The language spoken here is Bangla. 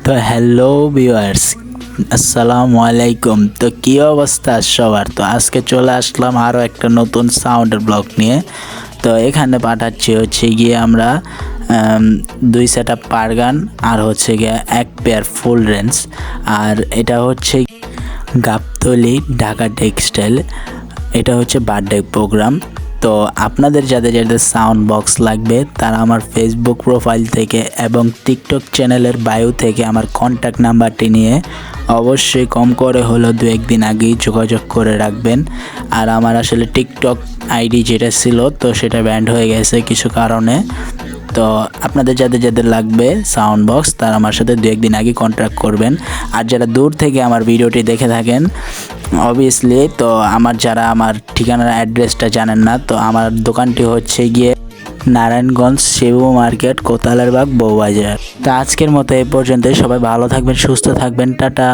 তো হ্যালো ভিউয়ার্স, আসসালামু আলাইকুম। তো কী অবস্থা সবার? তো আজকে চলে আসলাম আরও একটা নতুন সাউন্ডের ব্লগ নিয়ে। তো এখানে পাঠাচ্ছি হচ্ছে গিয়ে আমরা 2 সেট আপ পার গান আর হচ্ছে গিয়ে 1 পেয়ার ফুল রেঞ্জ। আর এটা হচ্ছে গাবতলী ঢাকা টেক্সটাইল। এটা হচ্ছে বার্থডে প্রোগ্রাম। তো আপনাদের যাদের যাদের সাউন্ড বক্স লাগবে তারা আমার ফেসবুক প্রোফাইল থেকে এবং টিকটক চ্যানেলের বায়ো থেকে আমার কন্ট্যাক্ট নাম্বারটি নিয়ে অবশ্যই কম করে হলেও 2-1 দিন আগেই যোগাযোগ করে রাখবেন। আর আমার আসলে টিকটক আইডি যেটা ছিল তো সেটা ব্যান্ড হয়ে গেছে কিছু কারণে। তো আপনাদের যাদের যাদের লাগবে সাউন্ড বক্স তারা আমার সাথে 2-1 দিন আগে কন্ট্যাক্ট করবেন। আর যারা দূর থেকে আমার ভিডিওটি দেখে থাকেন অবভিয়াসলি, তো যারা আমার ঠিকানার অ্যাড্রেসটা জানেন না, তো আমার দোকানটি হচ্ছে গিয়ে নারায়ণগঞ্জ শিবু মার্কেট, কোতালের বাগ, বউবাজার। তো আজকের মতো এই পর্যন্তই। সবাই ভালো থাকবেন, সুস্থ থাকবেন, টাটা।